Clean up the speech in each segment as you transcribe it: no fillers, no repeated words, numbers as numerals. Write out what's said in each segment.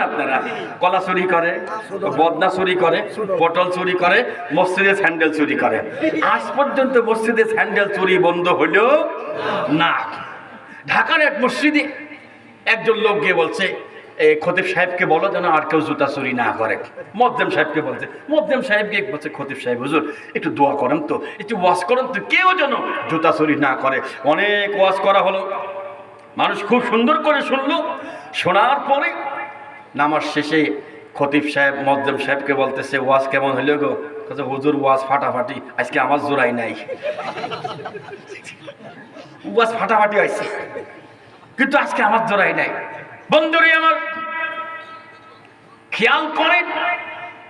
আপনারা? কলা চুরি করে, বদনা চুরি করে, পটল চুরি করে, মসজিদে স্যান্ডেল চুরি করে। আজ পর্যন্ত মসজিদে স্যান্ডেল চুরি বন্ধ হলো না। ঢাকার এক মসজিদে একজন লোক গিয়ে বলছে, এই খতিব সাহেবকে বলো যেন আর কেউ জুতা চুরি না করে। মোদ্দেম সাহেবকে বলছে, মোদ্দেম সাহেব গিয়ে বলছে, খতিব সাহেব হুজুর একটু দোয়া করেন তো, একটু ওয়াজ করেন তো, কেউ যেন জুতা চুরি না করে। অনেক ওয়াজ করা হলো, মানুষ খুব সুন্দর করে শুনলো। শোনার পরে নামাজ শেষে খতিব সাহেব মোদ্দেম সাহেবকে বলতেছে, ওয়াজ কেমন হইল গো? বলছে, হুজুর ওয়াজ ফাটাফাটি, আজকে আমার জোড়াই নাই। ওয়াজ ফাটাফাটি হয়েছে কিন্তু আজকে আমার জোড়াই নাই। বন্ধুরে আমার, খেয়াল করেন,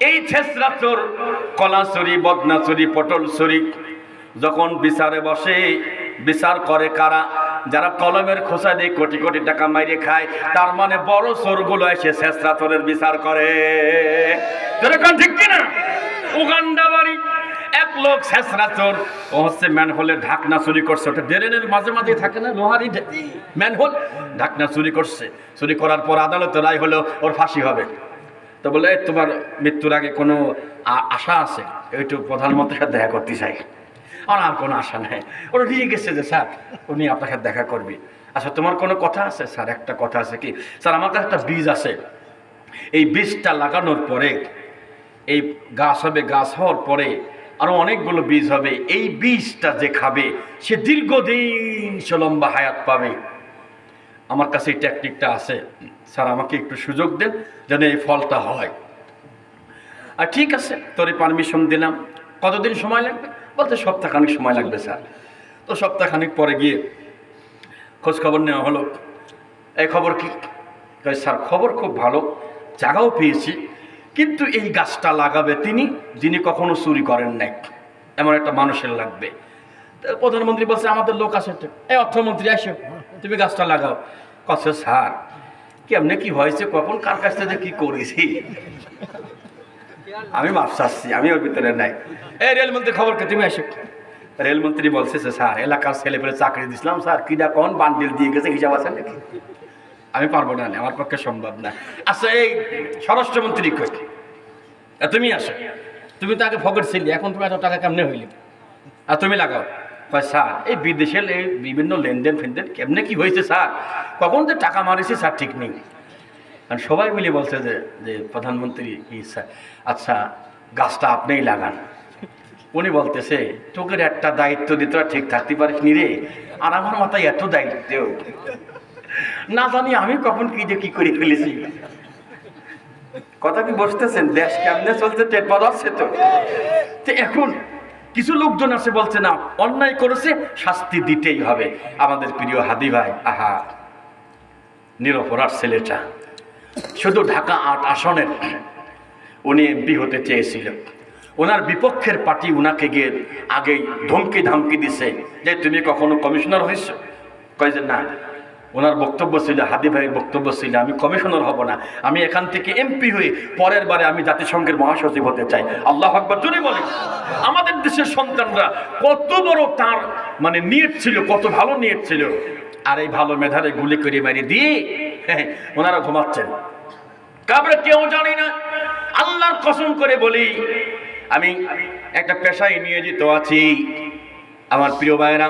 এই ছেসরা চোর, কলা চুরি, বদনা চুরি, পটল চুরি যখন বিচারে বসে, বিচার করে কারা? যারা কলমের খোসা দিয়ে কোটি কোটি টাকা মাইরে খায়। তার মানে বড় চোরগুলো এসে ছেসরা চোরের বিচার করে। ঠিক কিনা? উগান্ডা বাড়ি এক লোক ছেসরা চোর, ও হচ্ছে ম্যানহোলের ঢাকনা চুরি করছে। ওটা ড্রেনের মাঝে মাঝে থাকে না, লোহারি ম্যানহোল, ঢাকনা চুরি করছে। চুরি করার পর আদালতে রায় হলো ওর ফাঁসি হবে। তো বলে, তোমার মৃত্যুর আগে কোনো আশা আছে? একটু প্রধানমন্ত্রীর সাথে দেখা করতে চাই। আর কোনো আশা নেই। ওরা দিয়ে গেছে যে স্যার উনি আপনার সাথে দেখা করবি। আচ্ছা তোমার কোনো কথা আছে? স্যার একটা কথা আছে। কি? স্যার আমার কাছে একটা বীজ আছে, এই বীজটা লাগানোর পরে এই গাছ হবে, গাছ হওয়ার পরে আরো অনেকগুলো বীজ হবে। এই বীজটা যে খাবে সে দীর্ঘদিন সে লম্বা হায়াত পাবে। আমার কাছে এই টেকনিকটা আছে, স্যার আমাকে একটু সুযোগ দেন যেন এই ফলটা হয়। আর ঠিক আছে, তোরে পারমিশন দিলাম। কতদিন সময় লাগবে? বলতে সপ্তাহখানিক সময় লাগবে স্যার। তো সপ্তাহখানিক পরে গিয়ে খোঁজ খবর নেওয়া হলো। এই খবর কি? স্যার খবর খুব ভালো, জায়গাও পেয়েছি, কিন্তু এই গাছটা লাগাবে তিনি যিনি কখনো চুরি করেন নাই, এমন একটা মানুষের লাগবে। প্রধানমন্ত্রী বলছে, আমাদের লোক আছে তো। এই অর্থমন্ত্রী আসো, তুমি গাছটা লাগাও। কচ্ছে, স্যার কেমনে কি হয়েছে, কখন কার কাছ থেকে কি করেছি আমি মাপ চাচ্ছি, আমি ওর ভিতরে নাই। এই রেলমন্ত্রী খবরকে তুমি আসো। রেলমন্ত্রী বলছে, স্যার এলাকার ছেলে পেলে চাকরি দিছিলাম, স্যার কিনা কোন বান্ডিল দিয়ে গেছে, হিসাব আছে নাকি? আমি পারবো না, আমার পক্ষে সম্ভব না। আচ্ছা এই স্বরাষ্ট্রমন্ত্রী কই? তুমি আসো, তুমি তো আগে ফকেট ছিলি, এখন তুমি এত টাকা কেমনে হইলি? আর তুমি লাগাও। স্যার এই বিদেশের এই বিভিন্ন লেনদেন ফেনদেন কেমনে কি হয়েছে স্যার, কখন যে টাকা মারিছি স্যার ঠিক নেই। কারণ সবাই মিলে বলছে যে প্রধানমন্ত্রী স্যার, আচ্ছা গাছটা আপনিই লাগান। উনি বলতেছে, তোকের একটা দায়িত্ব দিতে ঠিক থাকতে পারিস নি রে, আর আমার মাথায় এত দায়িত্ব, না জানি আমি কখন কি যে কি করে ফেলেছি। কথা কি বুঝতেছেন? দেশ কেমনে চলছে টের পাওয়া যাচ্ছে তো। এখন কিছু লোকজন আছে বলছে, না অন্যায় করেছে শাস্তি দিতেই হবে। আমাদের প্রিয় হাদি ভাই, আহা নিরপরাধ ছেলেটা, শুধু ঢাকা ৮ আসনের উনি এমপি হতে চেয়েছিল। ওনার বিপক্ষের পার্টি উনাকে গিয়ে আগেই ধমকি দিছে যে তুমি কখনো কমিশনার হয়েছ? কয় যে না। ওনার বক্তব্য ছিল, হাদি ভাইয়ের বক্তব্য ছিল, আমি কমিশনার হব না, আমি এখান থেকে এমপি হয়ে পরের বারে আমি জাতিসংঘের মহাসচিব হতে চাই। আল্লাহু আকবার জোরে বলে। আমাদের দেশের সন্তানরা কত বড় তার মানে নিয়ত ছিল, কত ভালো নিয়ত ছিল, আর এই ভালো মেধারে গুলি করে মারি দিয়ে ওনারা ঘুমাচ্ছেন। কাবরে কেউ জানি না। আল্লাহর কসম করে বলি, আমি একটা পেশায় নিয়োজিত আছি। আমার প্রিয় ভাইয়েরা,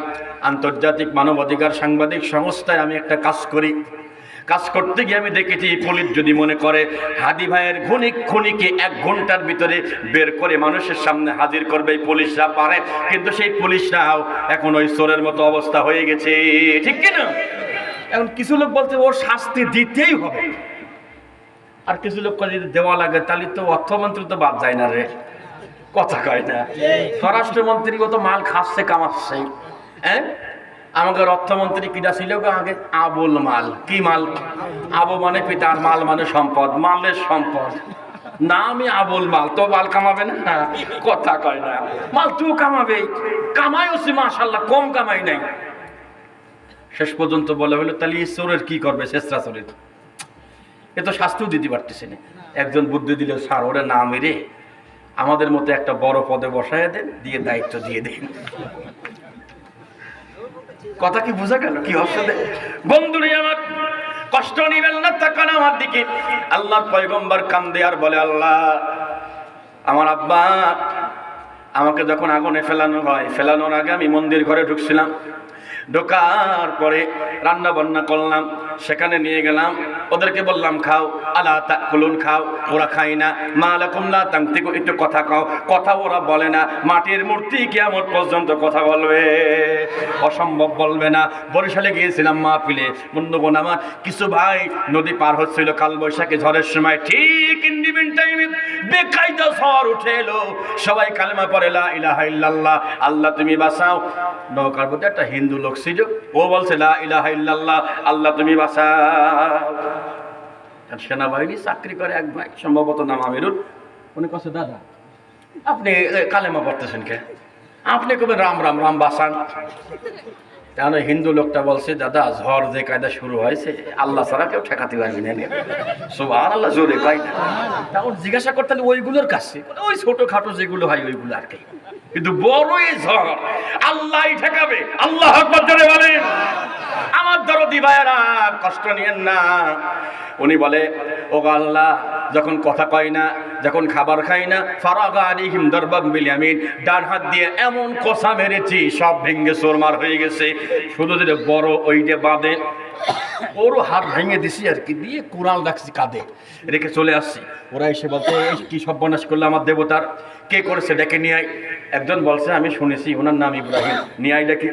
আন্তর্জাতিক মানবাধিকার সাংবাদিক সংস্থায় আমি একটা কাজ করি। কাজ করতে গিয়ে আমি দেখেছি, পুলিশ যদি মনে করে হাদি ভাইয়ের খুনিকে 1 ঘন্টার ভিতরে বের করে মানুষের সামনে হাজির করবে, পুলিশরা পারে, কিন্তু সেই পুলিশরাও এখন ওই চোরের মতো অবস্থা হয়ে গেছে, ঠিক কিনা? এখন কিছু লোক বলছে ওর শাস্তি দিতেই হবে, আর কিছু লোক যদি দেওয়া লাগে তাহলে তো অর্থমন্ত্রী তো বাদ যায় না রে, কথা কয় না। স্বরাষ্ট্রমন্ত্রী কত মাল খাচ্ছে কামাচ্ছে। হ্যাঁ, আমাদের অর্থমন্ত্রী কিটা ছিল আগে? আবুল মাল। কি মাল? আবু মানে পিতার, মাল মানে সম্পদ, মালের সম্পদ। না আমি আবুল মাল, তো মাল কামাবে না, কথা কয় না। মাল তুই কামাবে, কামাইছি মাশাআল্লাহ, কম কামাই নাই। শেষ পর্যন্ত বলা হলো, তাহলে এই চোরের কি করবে? শেষরা চোরের এ তো শাস্তিও দিতে পারতেছে না। একজন বুদ্ধি দিল, স্যার ওরে না মেরে আমাদের মতো একটা বড় পদে বসায় দেন, দিয়ে দায়িত্ব দিয়ে দেন। কথা কি বোঝা গেল? কি হচ্ছে বন্ধুরে আমার, কষ্ট নিবেন না, তাকান আমার দিকে। আল্লাহর পয়গম্বর কান্দে আর বলে, আল্লাহ, আমার আব্বা আমাকে যখন আগুনে ফেলানো হয়, ফেলানোর আগে আমি মন্দির ঘরে ঢুকছিলাম, ঢোকার পরে রান্না বান্না করলাম, সেখানে নিয়ে গেলাম, ওদেরকে বললাম খাও, আলা তাকুলুন, খাও, ওরা খায় না। মা লাকুম লা তানতিকু, একটু কথা কও, কথা ওরা বলে না। মাটির মূর্তি কিয়ামত পর্যন্ত কথা বলবে? অসম্ভব, বলবে না। বরিশালে গিয়েছিলাম মাহফিলে, বন্ধুগণ আমার, কিছু ভাই নদী পার হচ্ছিল কাল বৈশাখী ঝড়ের সময়, ঠিক ইন্ডিভিন টাইমে বেকায়দা ঝড় উঠে এলো, সবাই কালেমা পড়ে লা ইলাহা ইল্লাল্লাহ, আল্লাহ তুমি বাঁচাও। নৌকার মধ্যে একটা হিন্দু লোক ছিল, ও বলছে লা ইলাহা ইল্লাল্লাহ, আল্লাহ তুমি বাঁচাও। সেনাবাহিনী চাকরি করে এক ভাই, সম্ভবত নাম আমিরুল, উনি কাছে, দাদা আপনি কালেমা পড়তেছেন কে? আপনি কবে রাম রাম রাম বাঁচান। কেন হিন্দু লোকটা বলছে, দাদা ঝড় যে কায়দা শুরু হয়েছে, আল্লাহ ছাড়া কেউ ঠেকাতে পারবি না। সুবহানাল্লাহ, জোরে কায়দা। তখন জিজ্ঞাসা করতে ওইগুলোর কাছে, ওই ছোটখাটো যেগুলো হয় ওইগুলো আর কি, কিন্তু বড় এই ঝড় আল্লাহই ঠেকাবে। আল্লাহু আকবার, জোরে বলেন। আমার দরদি ভাইয়েরা, কষ্ট নিয়েন না। উনি বলে, ও আল্লাহ, যখন কথা কয় না, যখন খাবার খাই না, ফারাগা আলাইহিম দারবাম বিল ইয়ামিন, ডান হাত দিয়ে এমন কষা মেরেছি সব ভেঙে চুরমার হয়ে গেছে, শুধু যে বড় ওইটা বাঁধে, ওর হাত ভেঙে দিছি আর কি, দিয়ে কুড়াল রাখছি কাঁধে রেখে চলে আসছি। ওরা এসে বলতে, কি সর্বনাশ করলো আমার দেবতার, কে করেছে ডেকে নিয়ে আয়। একজন বলছে, আমি শুনেছি ওনার নাম ইব্রাহিম, নিয়ে আয় ডেকে,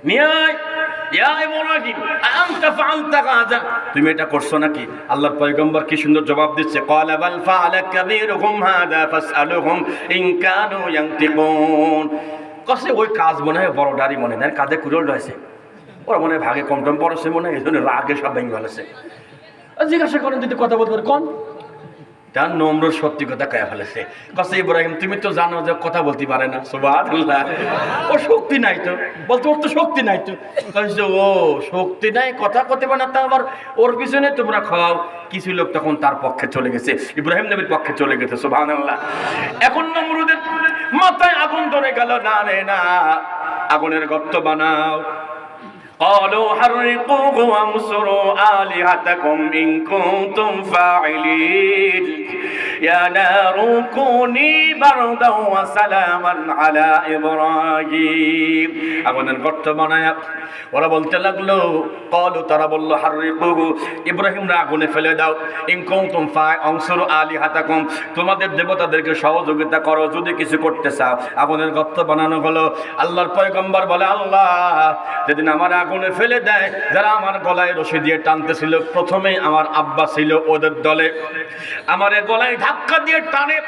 নিয়ে আয়। তুমি এটা করছো নাকি? আল্লাহর পয়গম্বর কি সুন্দর জবাব দিচ্ছে, ক্বালা বাল ফাআলা কাবীরুহুম হাযা ফাসআলুহুম ইন কানু ইয়ানতিকুন। কসে ওই কাজ মনে হয় বড় ডারি মনে হয়, কাঁধে কুড়োল রয়েছে, ওরা মনে হয় ভাগে কম টম পড়েছে মনে হয়, এই জন্য রাগে সব ভেঙে ফেলেছে। জিজ্ঞাসা করেন যদি কথা বলতে পারে, কোন তার নম্রর সত্যি কথা কয়ে ফেলেছে। কাছে ইব্রাহিম, তুমি তো জানো যে কথা বলতে পারে না। সুবহানাল্লাহ, ও শক্তি নাই তো, বলতে ওর তো শক্তি নাই তো। ও শক্তি নাই, কথা করতে পারে না, তা আবার ওর পিছনে তোমরা খাও। কিছু লোক তখন তার পক্ষে চলে গেছে, ইব্রাহিম নবীর পক্ষে চলে গেছে। সুবহানাল্লাহ। এখন নমরুদের মাথায় আগুন ধরে গেল, না রে না, আগুনের গর্ত বানাও। قالوا حرقوه وانصروا آلهتكم إن كنتم فاعلين يا نار كوني بردا وسلاما على إبراهيم। আগুনের গর্ত বানায়া ওরা বলতে লাগলো, কলু, তারা বললো, হাররিকুহু, ইব্রাহিমরা আগুনে ফেলে দাও। ইন কুনতুম ফাআনসুরু আলিহাতাকুম, তোমাদের দেবতাদেরকে সহযোগিতা করো যদি কিছু করতে চাও। আগুনের গর্ত বানানো হলো। আল্লাহর পয়গম্বর বলে, আল্লাহ, যেদিন আমার আগুনে ফেলে দেয়, যারা আমার গলায় রশি দিয়ে টানতেছিল, প্রথমে আমার আব্বা ছিল ওদের দলে, আমার গলায় ধাক্কা দিয়ে টানে,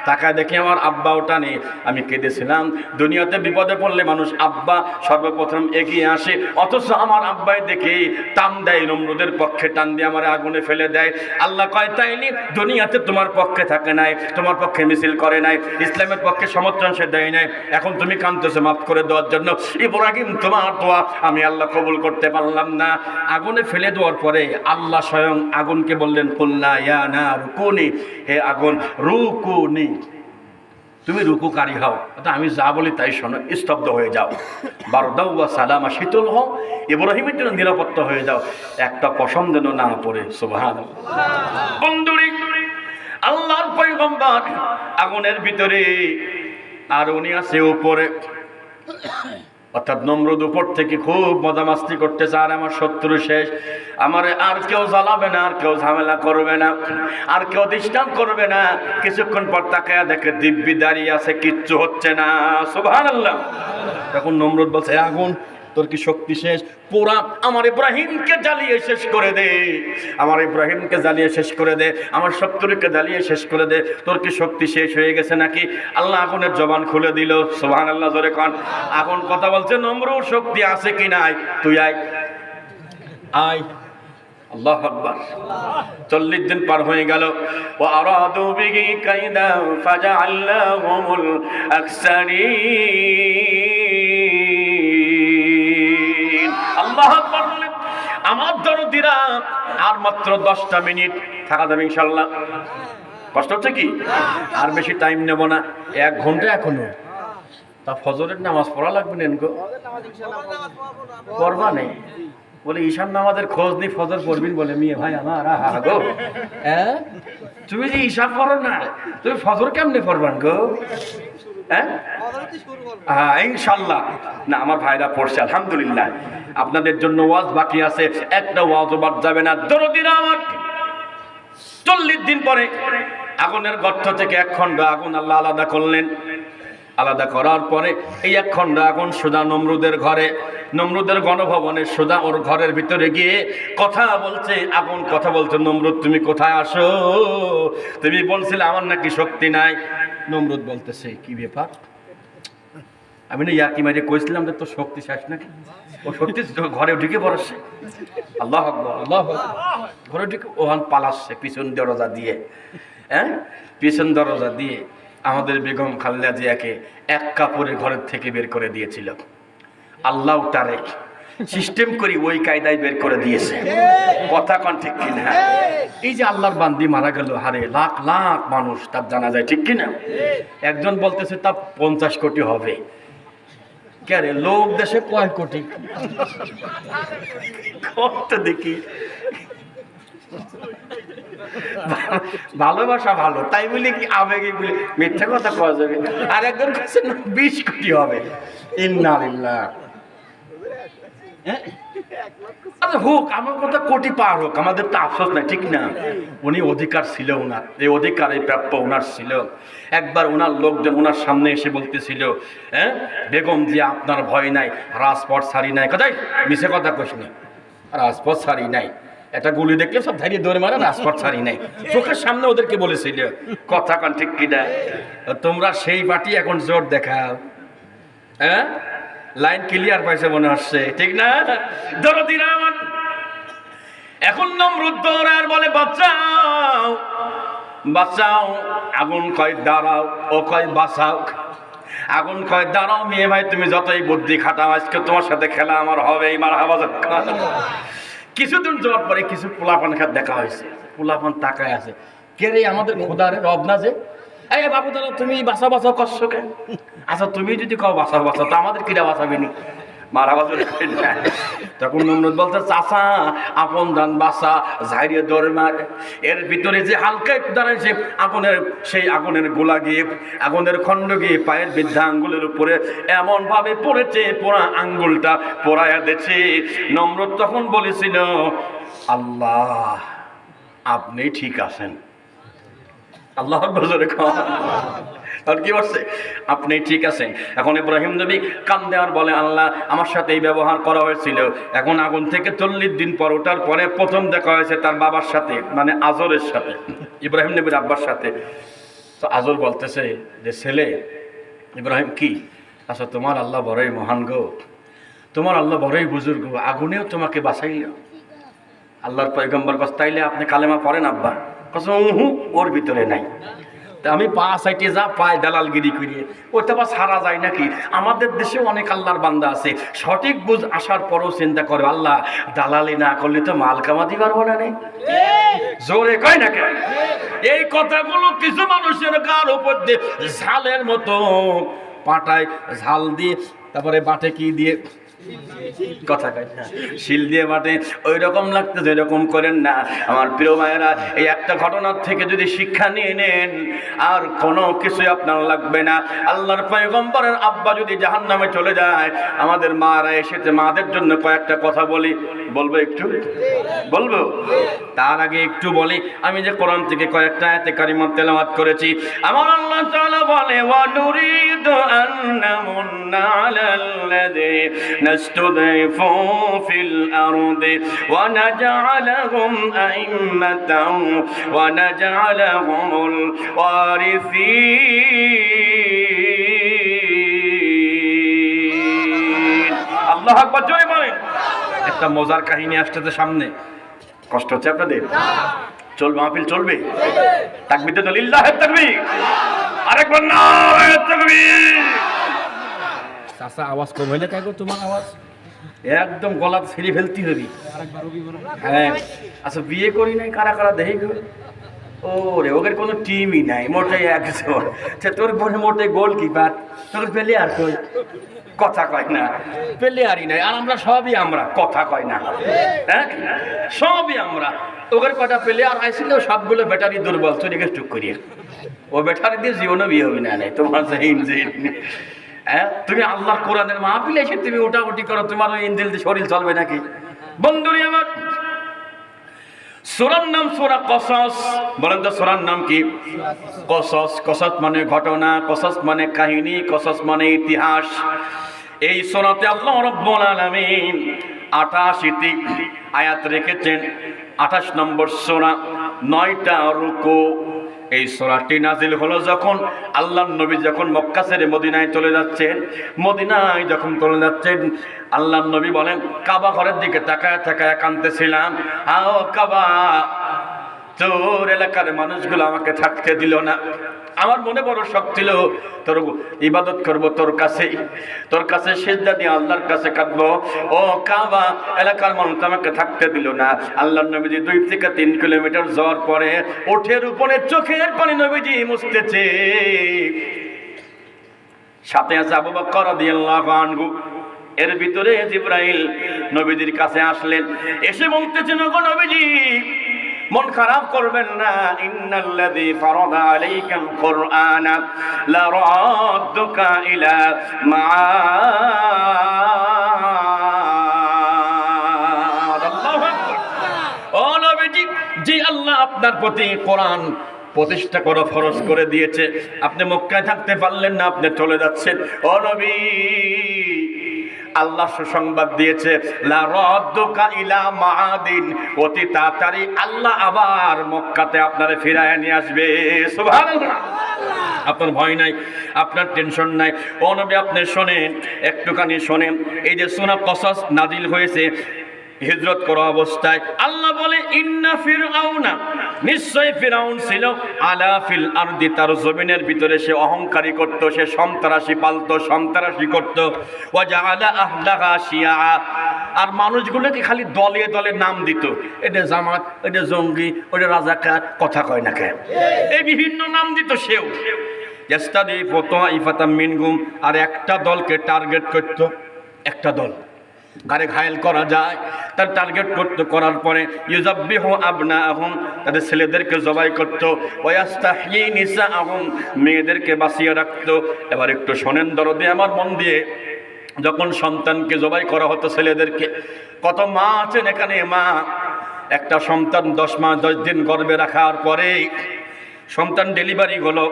তাকায় দেখি আমার আব্বাও টানে। আমি কেঁদেছিলাম, দুনিয়াতে বিপদে পড়লে মানুষ আব্বা সর্বপ্রথম এগিয়ে আসে, অথচ আমার আব্বাই দেখি টান দেয়, নমরুদের পক্ষে টান দিয়ে আমার আগুনে ফেলে দেয়। আল্লাহ কয়, তাইনি দুনিয়াতে তোমার পক্ষে থাকে নাই, তোমার পক্ষে মিছিল করে নাই, ইসলামের পক্ষে সমর্থন সে দেয় নাই, এখন তুমি কাঁদতেছো মাফ করে দেওয়ার জন্য। ইব্রাহিম, তোমার দোয়া আমি আল্লাহ কবুল করতে পারলাম না। আগুনে ফেলে দেওয়ার পরে আল্লাহ স্বয়ং আগুনকে বললেন, কুলনা ইয়া নার কুনি, হে আগুন রুকুনি, তুমি রুকুকারী হও, আমি যা বলি তাই শোনো, স্তব্ধ হয়ে যাও। বারদাউ ওয়া সালামা, শীতল হও, ইব্রাহিমের জন্য নিরাপত্তা হয়ে যাও, একটা পশম যেন না পড়ে। সুবহানাল্লাহ। বন্ধুরে, আল্লাহর পয়গম্বর আগুনের ভিতরে, আর উনি আছে উপরে, অর্থাৎ নমরুদ উপর থেকে খুব মজামাস্তি করতেছে, আর আমার শত্রু শেষ, আমার আর কেউ জ্বালাবে না, আর কেউ ঝামেলা করবে না, আর কেউ ডিস্টার্ব করবে না। কিছুক্ষণ পর তাকায়া দেখে দিব্যি দাঁড়িয়ে আছে, কিচ্ছু হচ্ছে না। সুবহানাল্লাহ। তখন নমরুদ বলছে, আগুন, তোর কি শক্তি শেষ? পুরা আমার ইব্রাহিমকে জ্বালিয়ে শেষ করে দে, আমার ইব্রাহিমকে জ্বালিয়ে শেষ করে দে, আমার শত্রুকে জ্বালিয়ে শেষ করে দে, তোর কি শক্তি শেষ হয়ে গেছে নাকি? আল্লাহ আগুনের জবান খুলে দিল। সুবহানাল্লাহ, জোরে কোন। আগুন কথা বলছে, নমরুদ শক্তি আছে কি নাই, তুই আয়, আয়। আল্লাহু আকবার। 40 দিন পার হয়ে গেল। ওয়া আরাদু বিহি কাইদা ফাজআলনাহুমুল আকসারিন। আল্লাহু আকবার বলেন। আমার দরদিরা, আর মাত্র 10টা মিনিট থাকা যাবে ইনশাআল্লাহ। কষ্ট হচ্ছে কি? আর বেশি টাইম নেব না, 1 ঘন্টা এখনো। তা ফজরের নামাজ পড়া লাগবে না, পড়বা নেই, বলে ঈশান নামাজের খোঁজ নেই, ফজর পড়বিন বলে মেয়ে ভাই আমার। আহা গো, হ্যাঁ তুমি যে ঈশা পড়ো না, তুমি ফজর কেমনে পড়বান গো? হ্যাঁ ইনশাল্লাহ। না আমার ভাইরা পড়ছে আলহামদুলিল্লাহ। আপনাদের জন্য ওয়াজ বাকি আছে, একটা ওয়াজও বাদ যাবে না। দরদিন আমার 40 দিন পরে আগুনের গর্ত থেকে এক খণ্ড আগুন আল্লাহ আলাদা করলেন। আলাদা করার পরে এই এক খণ্ড আগুন সোজা নমরুদের ঘরে, নমরুদের গণভবনে সোজা ওর ঘরের ভিতরে গিয়ে কথা বলছে। আগুন কথা বলছে, নমরুদ তুমি কোথায় আসো? তুমি বলছিলে আমার নাকি শক্তি নাই। নমরুদ বলতেছে কি ব্যাপার? আমি না ইয়ার্কি মারিয়ে কইছিলাম যে তোর শক্তি শেষ নাকি? ও সত্যি ঘরে ঢুকে পড়ছে। আল্লাহ আকবার, আল্লাহ আকবার। ঘরে ঢুকে ওখান পালাচ্ছে পিছন দরজা দিয়ে। হ্যাঁ, পিছন দরজা দিয়ে আমাদের বেগম খালেদা জিয়াকে এক কাপড়ে ঘরের থেকে বের করে দিয়েছিল। আল্লাহ তারে সিস্টেম করে ওই কায়দায় বের করে দিয়েছে। কথা কন ঠিক কিনা? এই যে আল্লাহর বান্দি মারা গেল, হারে লাখ লাখ মানুষ তার জানা যায়, ঠিক কিনা? একজন বলতেছে তা 50 কোটি হবে। কে লোক দেশে কয় কোটি? কত দেখি ভালোবাসা ভালো তাই বলি কি আবেগে বলি মিথ্যা কথা কওয়া যাবে? আর একজন কাছে 20 কোটি হবে। ইন্নালিল্লাহ। আচ্ছা হোক, আমার কথা কোটি পার হোক, আমাদের তো আফসোস নাই, ঠিক না? উনি অধিকার ছিল, ওনার এই অধিকার এই প্রাপ্য ওনার ছিল। একবার ওনার লোকজন ওনার সামনে এসে বলতেছিল, হ্যাঁ বেগম জি আপনার ভয় নাই, রাজপথ সারি নাই। কোথায় মিশে কথা কইস না, রাজপথ সারি নাই। একটা গুলি দেখলে সব ধারিয়ে দৌড়ে মারা, রাজপথ ছাড়ি নাই। চোখের সামনে ওদেরকে বলেছিল। কথা কান ঠিক কিনা? তোমরা সেই পার্টি এখন জোর দেখাও। হ্যাঁ লাইন ক্লিয়ার পাইছে মনে হচ্ছে, ঠিক না? দরদিরা আমার এখন নমরুদ দৌড়ার বলে বাঁচাও বাঁচাও। আগুন কয় দাঁড়াও, ও কয় বাঁচাও। আগুন কয় দাঁড়াও মেয়ে ভাই, তুমি যতই বুদ্ধি খাটাও আজকে তোমার সাথে খেলা আমার হবেই। মার আওয়াজ। কিছুদিন যাওয়ার পরে কিছু পোলাপান খাত দেখা হয়েছে। পোলাপান তাকায় আছে, কে রে আমাদের খোদারে রব না যে? এই বাবু দাদা তুমি বাসা বাসা করছো কেন? আচ্ছা তুমি যদি কও বাসা বাসা তো আমাদের কিরা বাঁচাবি নি? মারা বাজা। তখন নমরুদ বলতে চাচা আপন দান বাসা ঝাইরিয়ে দৌড়ে মারে। এর ভিতরে যে হালকা একটু দাঁড়াইছে আগুনের, সেই আগুনের গোলা গিয়ে আগুনের খণ্ড গিয়ে পায়ের বৃদ্ধা আঙ্গুলের উপরে এমন ভাবে পড়েছে, পোড়া আঙ্গুলটা পোড়ায়া দিয়েছে। নমরুদ তখন বলেছিল আল্লাহ আপনি ঠিক আছেন। আল্লাহ বজরে আর কি বলছে? আপনি ঠিক আছেন। এখন ইব্রাহিম নবী কান দেওয়ার বলে আল্লাহ আমার সাথে এই ব্যবহার করা হয়েছিল। এখন আগুন থেকে 40 দিন পর ওঠার পরে প্রথম দেখা হয়েছে তার বাবার সাথে, মানে আজরের সাথে, ইব্রাহিম নবীর আব্বার সাথে। তো আজর বলতেছে যে ছেলে ইব্রাহিম কি? আচ্ছা তোমার আল্লাহ বড়ই মহান গো, তোমার আল্লাহ বড়ই বুজুর্গ, আগুনেও তোমাকে বাঁচাইল। আল্লাহর পয়গম্বর কাছে তাইলে আপনি কালেমা পড়েন আব্বা? কাছে ওর ভিতরে নাই। তা আমি পা সাইটে যা পায় দালালগিরি করিয়ে ওইটা বা সারা যায় নাকি? আমাদের দেশেও অনেক আল্লাহর বান্দা আছে সঠিক বুঝ আসার পরও চিন্তা করে আল্লাহ দালালি না করলে তো মাল কামাতে পারবো না। নেই জোরে কয় না কেন? এই কথাগুলো কিছু মানুষের গার উপর দিয়ে ঝালের মতো পাটায় ঝাল দিয়ে, তারপরে বাটে কি দিয়ে কথা কয় না, শিল দিয়ে বাটে, ওই রকম লাগতে যেরকম করেন না। আমার প্রিয় মায়েরা, এই একটা ঘটনার থেকে যদি শিক্ষা নিয়ে নেন আর কোনো কিছুই আপনার লাগবে না। আল্লাহর পয়গম্বরের আব্বা যদি জাহান্নামে চলে যায়, আমাদের মারা এসেছে, মাদের জন্য কয়েকটা কথা বলি, বলবো একটু বলবো? তার আগে একটু বলি, আমি যে কোরআন থেকে কয়েকটা আয়াতে কারিমা তেলাওয়াত করেছি। আমার আল্লাহ তাআলা বলে ওয়া নুরিদু আন নামুন্না আলাল্লাযী নাস্তুযিফু ফিল আরদি ওয়া নাজআলাহুম আইম্মাতাও ওয়া নাজআলাহুমুল ওয়ারিসিন। আল্লাহু আকবার জয় বলেন। একটা মজার কাহিনী আসছে সামনে, কষ্ট হচ্ছে আপনাদের? চলবে মাহফিল চলবে? তাকবীর তো লিল্লাহি তাকবীর, আরেকবার নারায়ে তাকবীর। চাচা আওয়াজ কম হইলে কাকু তোমার আওয়াজ একদম গলা ছেড়ে ফেলতে হবে। হ্যাঁ আচ্ছা বিয়ে করি নাই কারা কারা দেখি গো? ও রে ওদের কোনো টিমই নাই, মোটাই একজন। তোর বোনে মোটে গোলকিপার, তোর পেলে আর কই কথা কয় না, প্লেয়ারই নাই। আর আমরা সবই আমরা কথা কয় না, হ্যাঁ সবই আমরা। ওদের কটা প্লেয়ার আইছিল, সবগুলো ব্যাটারি দুর্বল, চলে গেছে টুক করিয়ে। ও ব্যাটারি দিয়ে জীবনও বিয়ে হবে না, নাই তোমার হ্যাঁ। তুমি আল্লাহর কোরআনের মাহফিলে এসে তুমি ওটাউটি করো, তোমার ওই ইঞ্জিল দিয়ে শরীর চলবে নাকি? বন্ধুরি আমার, সূরার নাম সূরা কসস। বলেন তো সূরার নাম কি? কসস। কসস মানে ঘটনা, কসস মানে কাহিনী, কসস মানে ইতিহাস। এই সূরাতে আল্লাহ রাব্বুল আলামিন ৮৮টি আয়াত রেখেছেন। ২৮ নম্বর সূরা, ৯টা রুকু। এই সূরাটি নাজিল হলো যখন আল্লাহর নবী যখন মক্কা ছেড়ে মদিনায় চলে যাচ্ছেন। মদিনায় যখন চলে যাচ্ছেন, আল্লাহর নবী বলেন, কাবা ঘরের দিকে তাকায় তাকায় কাঁদতেছিলাম, আও কাবা, তোর এলাকার মানুষগুলো আমাকে থাকতে দিল না। আমার মনে বড় শখ ছিল তোর ইবাদত করব, তোর কাছে সিজদা দিয়ে আল্লাহর কাছে কাঁদবো। ও কাবা, এলাকার মানুষ আমাকে থাকতে দিল না। আল্লাহর নবীজি 2 থেকে 3 কিলোমিটার যাওয়ার পরে ওঠের উপরে চোখের পানি নবীজি মুছতেছে। সাথে আছে আবু বকর রাদিয়াল্লাহু আনহু। এর ভিতরে জিবরাইল নবীজির কাছে আসলেন, এসে বলতেছেন, ওগো নবীজি, মন খারাপ করবেন না, ইন্নাল্লাযী ফারাদা আলাইকাল কুরআনা লা রাদ্দুকা ইলা মাআদ। আল্লাহু আকবার। ও নবীজি, জি আল্লাহ আপনার প্রতি কোরআন প্রতিষ্ঠা করা ফরজ করে দিয়েছে। আপনি মক্কায় থাকতে পারলেন না, আপনি চলে যাচ্ছেন। ও নবী, আল্লাহ সুসংবাদ দিয়েছে, লা রাদ্দুকা ইলা মাআদিন, অতি তাড়াতাড়ি আল্লাহ আবার মক্কাতে আপনারে ফিরায় নিয়ে আসবে। সুবহানাল্লাহ। আপনার ভয় নাই, আপনার টেনশন নাই। ও নবী, আপনি শোনেন, একটুখানি শোনেন। এই যে সূরা কসস নাজিল হয়েছে হিজরত করা অবস্থায়। আল্লাহ বলে, ইন্না ফিরআউনা, নিশ্চয় ফিরআউন ছিল আলা ফিল আরদি, তার জমিনের ভিতরে সে অহংকারী করত, সে সন্ত্রাসী পালতো, সন্ত্রাসী করত। ওয়া জাআলা আহলাহা শিয়া, আর মানুষগুলোকে খালি দলে দলে নাম দিত, এটা জামাত, এটা জঙ্গি, ওটা রাজাকার, কথা কয় না কেন, এই বিভিন্ন নাম দিত সেও। ইস্তাদিফু তাইফাতাম মিনহুম, আর একটা দলকে টার্গেট করত, একটা দল কারে ঘায়েল করা যায় তার টার্গেট করতে, করার পরে ইউযাব্বিহু আবনাআহুম, তাদের ছেলেদেরকে জবাই করত, ওয়াস্তাহয়ী নিসাআহুম, মেয়েদেরকে বাঁচিয়ে রাখতো। এবার একটু শোনেন দরদে আমার মন দিয়ে, যখন সন্তানকে জবাই করা হতো ছেলেদেরকে, কত মা আছেন এখানে, মা একটা সন্তান 10 মাস 10 দিন গর্ভে রাখার পরে সন্তান ডেলিভারি হলো,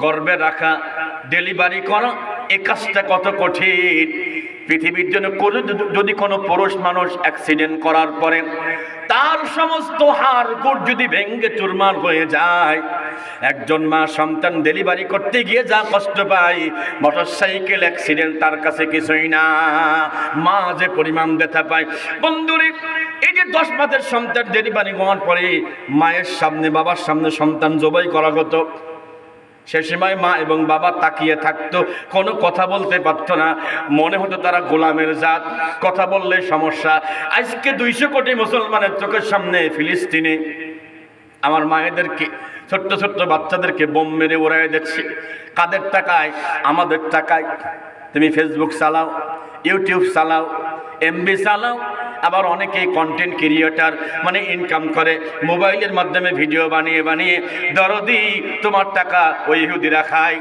গর্ভে রাখা, ডেলিভারি করা, এই কাজটা কত কঠিন। পৃথিবীর জন্য যদি কোনো পুরুষ মানুষ অ্যাক্সিডেন্ট করার পরে তার সমস্ত হাড় গোড় যদি ভেঙে চুরমার হয়ে যায়, একজন মা সন্তান ডেলিভারি করতে গিয়ে যা কষ্ট পায়, মোটরসাইকেল অ্যাক্সিডেন্ট তার কাছে কিছুই না। মা যে পরিমাণ ব্যথা পায়। বন্ধুরে, এই যে 10 মাসের সন্তান ডেলিভারি হওয়ার পরে মায়ের সামনে, বাবার সামনে সন্তান জবাই করা হতো, সে সময় মা এবং বাবা তাকিয়ে থাকতো, কোনো কথা বলতে পারতো না, মনে হতো তারা গোলামের জাত, কথা বললে সমস্যা। আজকে 200 কোটি মুসলমানের চোখের সামনে ফিলিস্তিনে আমার মায়েদেরকে, ছোট্ট ছোট্ট বাচ্চাদেরকে বোম মেরে উড়াই দিচ্ছে। কাদের টাকায়? আমাদের টাকায়। তুমি ফেসবুক চালাও, ইউটিউব চালাও, এমবি চালাও, আবার অনেকে কন্টেন্ট ক্রিয়েটার মানে ইনকাম করে মোবাইলের মাধ্যমে ভিডিও বানিয়ে বানিয়ে। দরদি, তোমার টাকা ওই ইহুদিরা খায়,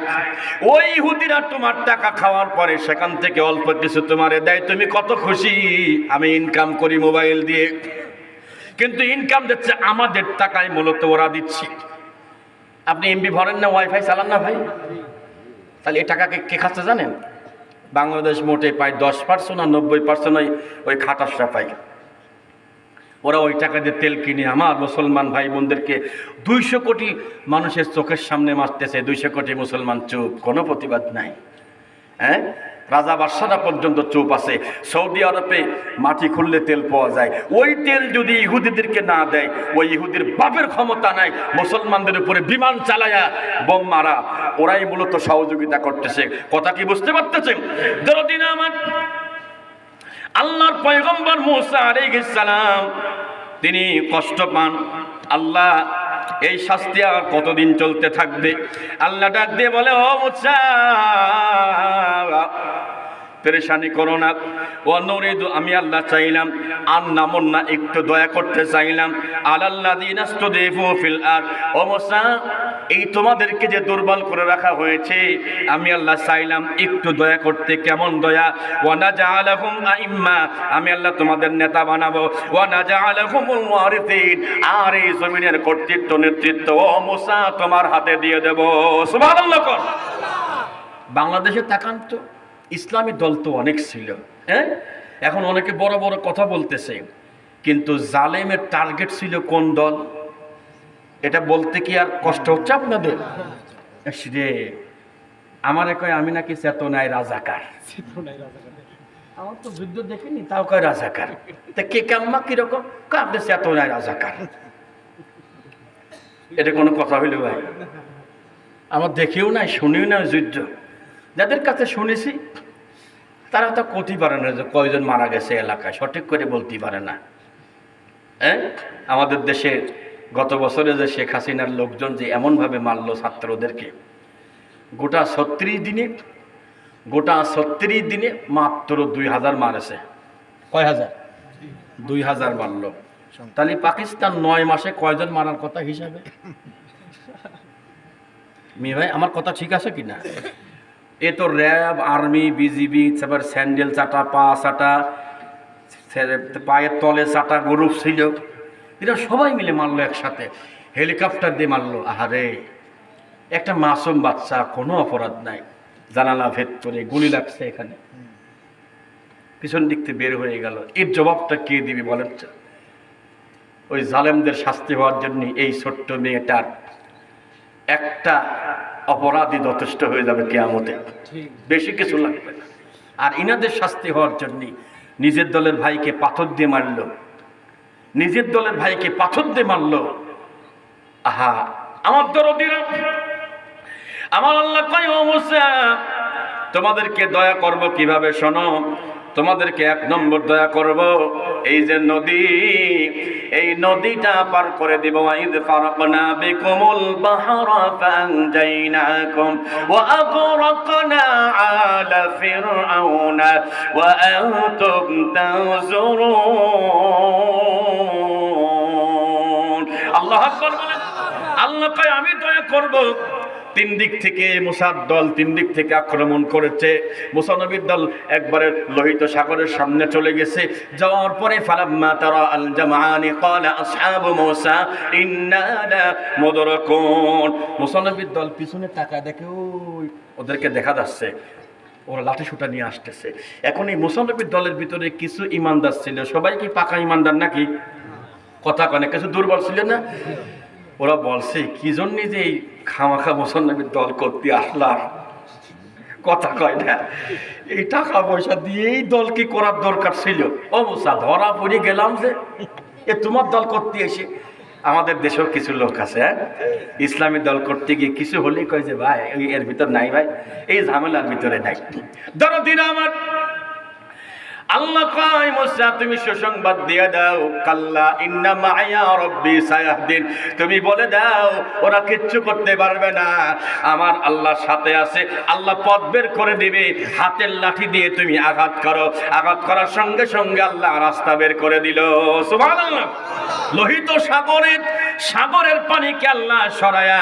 ওই ইহুদিরা তোমার টাকা খাওয়ার পরে সেখান থেকে অল্প কিছু তোমারে দেয়, তুমি কত খুশি, আমি ইনকাম করি মোবাইল দিয়ে। কিন্তু ইনকাম দিচ্ছে আমাদের টাকায়, মূলত ওরা দিচ্ছি। আপনি এমবি ভরেন না, ওয়াইফাই চালান না ভাই, তাহলে এই টাকাকে কে খাচ্ছে জানেন? বাংলাদেশ মোটে পায় 10% আর 90% ওই খাটাসরা পায়। ওরা ওই টাকা দিয়ে তেল কিনে আমার মুসলমান ভাই বোনদেরকে 200 কোটি মানুষের চোখের সামনে মারতেছে। 200 কোটি মুসলমান চুপ, কোনো প্রতিবাদ নাই। হ্যাঁ, রাজা বাদশারা পর্যন্ত চুপ আছে। সৌদি আরবে মাটি খুললে তেল পাওয়া যায়, ওই তেল যদি ইহুদিদেরকে না দেয়, ওই ইহুদির বাপের ক্ষমতা নাই মুসলমানদের উপরে বিমান চালায়া বোম মারা। ওরাই মূলত সহযোগিতা করতেছে। কথা কি বুঝতে পারতেছেন? দরদিন আমার, আল্লাহর পয়গম্বর মুসা আলাইহিস সালাম তিনি কষ্ট পান। আল্লাহ, এই শাস্তি আর কতদিন চলতে থাকবে? আল্লাহ ডাক দিয়ে বলে, ও মুসা, পেরেশানি করো না। ওয়া নুরিদু, আমি আল্লাহ চাইলাম, আর নামন না, একটু দয়া করতে চাইলাম, আলাল্লাযিনা ইসতুদিফু ফিল আরদ, ও মুসা এই তোমাদেরকে যে দুর্বল করে রাখা হয়েছে আমি আল্লাহ চাইলাম একটু দয়া করতে। কেমন দয়া? ওয়া নাজআলাহুম আইম্মা, আমি আল্লাহ তোমাদের নেতা বানাবো। ওয়া নাজআলাহুমুল ওয়ারিসিন, আর এই জমিনের কর্তৃত্ব নেতৃত্ব ও মুসা তোমার হাতে দিয়ে দেব। সুবহানাল্লাহ। বাংলাদেশে তাকান তো, ইসলামী দল তো অনেক ছিল, হ্যাঁ, এখন অনেকে বড় বড় কথা বলতেছে, কিন্তু জালেমের টার্গেট ছিল কোন দল? এটা বলতে কি আর কষ্ট হচ্ছে আপনাদের? রে আমারে কয় আমি নাকি চেতনায় রাজাকার। আমার তো যুদ্ধ দেখিনি, তাও কয় রাজাকার। তা কে কাম্মা কিরকম? আপনি চেতনায় রাজাকার। এটা কোনো কথা হইল ভাই? আমার দেখেও নাই, শুনিও না যুদ্ধ। যাদের কাছে শুনেছি তারা তো কতি পারে না যে কয়জন মারা গেছে এলাকায়, সঠিক করে বলতে পারে না। হ্যাঁ, আমাদের দেশে গত বছরে যে শেখ হাসিনার লোকজন যে এমনভাবে মারল ছাত্রদেরকে, গোটা 36 দিনে মাত্র 2000 মারেছে। কয় হাজার? 2000 মারল। তাহলে পাকিস্তান 9 মাসে কয়জন মারার কথা হিসাবে? মেয়ে ভাই আমার কথা ঠিক আছে কিনা? এ তো র্যাব, আর্মি, বিজিবি, তারপর স্যান্ডেল চাটা, পা চাটা, পায়ের তলে চাটা গ্রুপ ছিল, এরা সবাই মিলে মারলো একসাথে, হেলিকপ্টার দিয়ে মারলো। আহারে, একটা মাসুম বাচ্চা, কোনো অপরাধ নাই, জানালা ভেদ করে গুলি লাগছে, এখানে পিছন দিক থেকে বের হয়ে গেল। এর জবাবটা কে দিবি বলেন? ওই জালেমদের শাস্তি হওয়ার জন্য এই ছোট্ট মেয়েটার একটা অপরাধী যথেষ্ট হয়ে যাবে কিয়ামতে, বেশি কিছু লাগবে না। আর ইনাদের শাস্তি হওয়ার জন্য নিজের দলের ভাইকে পাথর দিয়ে মারল, নিজের দলের ভাইকে পাথর দিয়ে মারল। আহা, আমার দরদিরা, আমার আল্লাহ কয় ও মুসা তোমাদেরকে দয়া করব কিভাবে শোনো। তোমাদেরকে 1 নম্বর দয়া করব, এই যে নদী, এই নদীটা পার করে দিব। ওয়াইদ ফারাকনা বিকুমুল বাহরা ফানজাইনাকুম ওয়া আগরাকনা আলা ফিরআউনা ওয়া আনতুম তানজুরুন। আল্লাহু আকবার বলেন। আল্লাহ কয় আমি দয়া করব। 3 দিক থেকে মুসার দল 3 দিক থেকে আক্রমণ করেছে। মুসা নবীর দল একবারে লোহিত সাগরের সামনে চলে গেছে। যাওয়ার পরে ফালাম্মা তারা আল জামাআনি ক্বালা আসহাবু মুসা ইন্না লা মুদরাকুন। মুসা নবীর দল পিছনে তাকায় দেখে, ওই ওদেরকে দেখা যাচ্ছে, ওরা লাঠি সোঁটা নিয়ে আসতেছে। এখন এই মুসা নবীর দলের ভিতরে কিছু ইমানদার ছিল, সবাই কি পাকা ইমানদার নাকি? কথা কনে কিছু দুর্বল ছিল না? ওরা বলছে কি জন্য যে এই খামাখা মুসলমানের দল করতে আসলাম, কথা কয় না, এই টাকা পয়সা দিয়েই দল কি করার দরকার ছিল? ও মুসা, ধরা পড়ে গেলাম যে এ তোমার দল করতে এসে। আমাদের দেশেও কিছু লোক আছে, হ্যাঁ, ইসলামী দল করতে গিয়ে কিছু হলেই কয় যে ভাই এর ভিতর নাই, ভাই এই ঝামেলার ভিতরে নাই। ধরো দিন আমার আল্লাহ কয় মুসা তুমি সুসংবাদ দিয়ে দাও, কাল্লা ইন্না মা'য়া রাব্বি সায়াহদিন, তুমি বলে দাও ওরা কিচ্ছু করতে পারবে না, আমার আল্লাহর সাথে আছে, আল্লাহ পথ বের করে দিবে। হাতের লাঠি দিয়ে তুমি আঘাত করো, আঘাত করার সঙ্গে সঙ্গে আল্লাহ রাস্তা বের করে দিল। সুবহানাল্লাহ। লোহিত সাগরের পানিকে আল্লাহ সরায়া